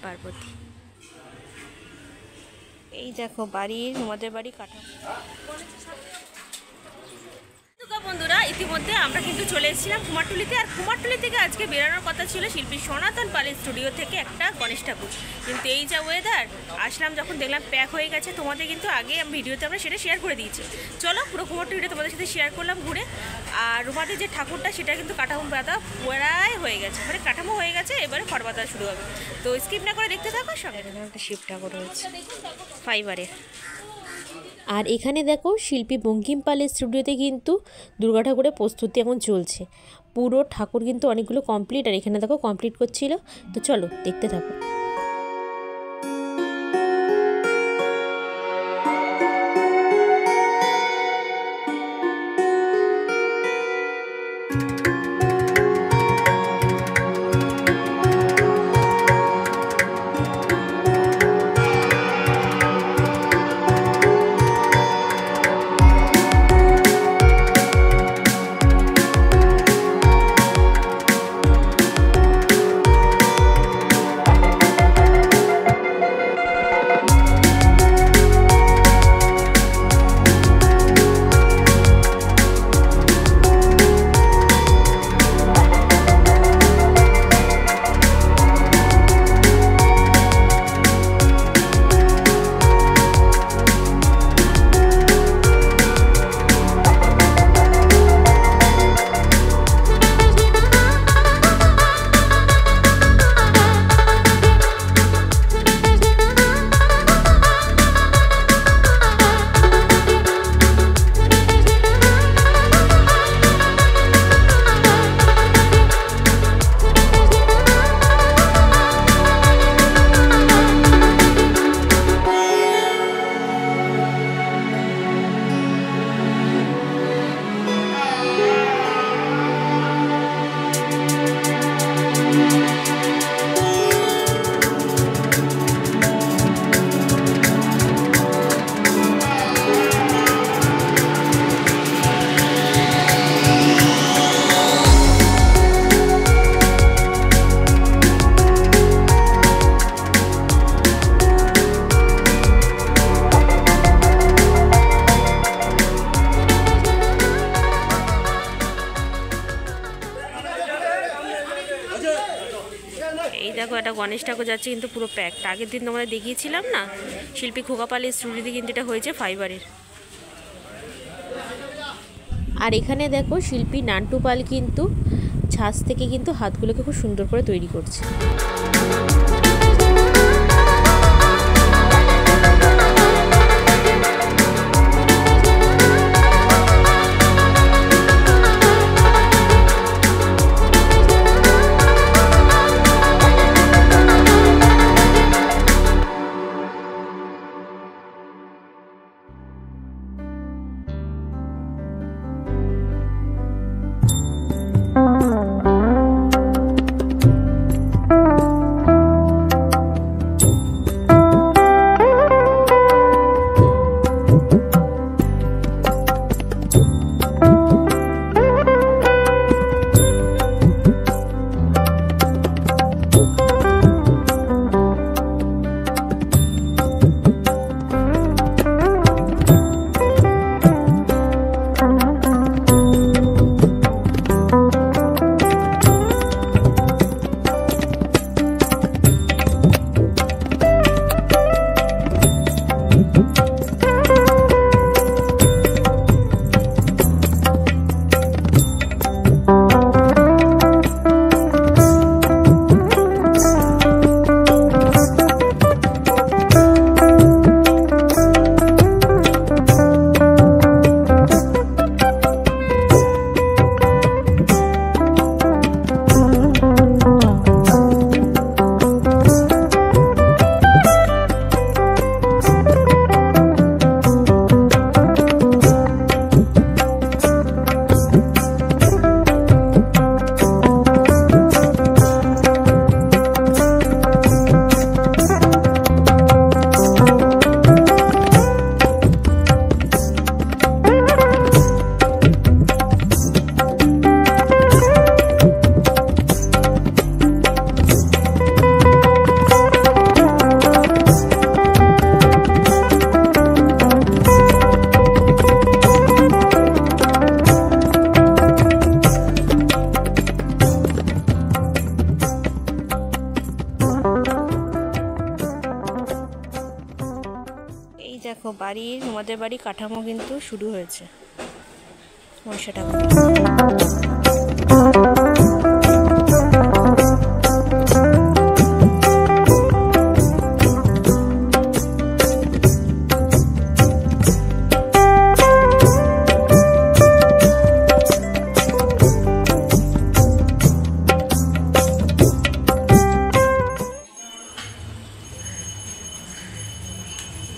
পার্বতী। এই দেখো বাড়ির আমাদের বাড়ি কাটা। বন্ধুরা ইতিমধ্যে আমরা কিন্তু চলে এসেছিলাম কুমারটুলিতে। আর কুমারটুলি থেকে আজকে বেরোনোর কথা ছিল শিল্পী সনাতন পালের স্টুডিও থেকে একটা গণেশ ঠাকুর, কিন্তু এই যা ওয়েদার, আসলাম যখন দেখলাম প্যাক হয়ে গেছে। তোমাদের কিন্তু আগে আমি ভিডিওতে আমরা সেটা শেয়ার করে দিয়েছি। চলো পুরো কুমারটুলিটা তোমাদের সাথে শেয়ার করলাম ঘুরে। আর রুমাদের যে ঠাকুরটা সেটা কিন্তু কাঠামো পাতা প্রায় হয়ে গেছে, মানে কাঠামো হয়ে গেছে, এবারে খড় পাতা শুরু হবে। তো স্কিপ না করে দেখতে থাকো। সঙ্গে একটা শিব ঠাকুর রয়েছে ফাইবারে। আর এখানে দেখো শিল্পী বঙ্কিম পালের স্টুডিওতে কিন্তু দুর্গা ঠাকুরের প্রস্তুতি এখন চলছে। পুরো ঠাকুর কিন্তু অনেকগুলো কমপ্লিট, আর এখানে দেখো কমপ্লিট করছিল। তো চলো দেখতে থাকো। এই দেখো একটা গণেশ ঠাকুর যাচ্ছে, কিন্তু পুরো প্যাকড। আগের দিন তোমাদের দেখিয়েছিলাম না শিল্পী খোকা পালের স্টুডিওতে, কিন্তু এটা হয়েছে ফাইবারের। আর এখানে দেখো শিল্পী নান্টু পাল কিন্তু ছাঁচ থেকে কিন্তু হাতগুলোকে খুব সুন্দর করে তৈরি করছে। দেখো বাড়ির আমাদের বাড়ি কাঠামো কিন্তু শুরু হয়েছে মনসা ঠাকুর।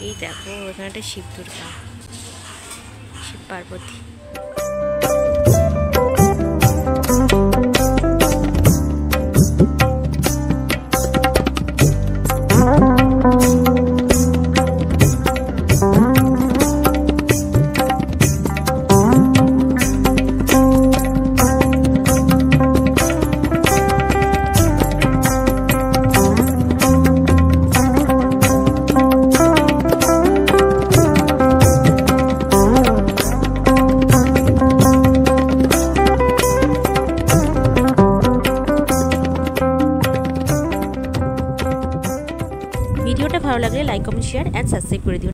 এই দেখো ওখানে একটা শিব দুর্গা, শিব পার্বতী। ভিডিওটা ভালো লাগলে like comment share and subscribe করে দিও।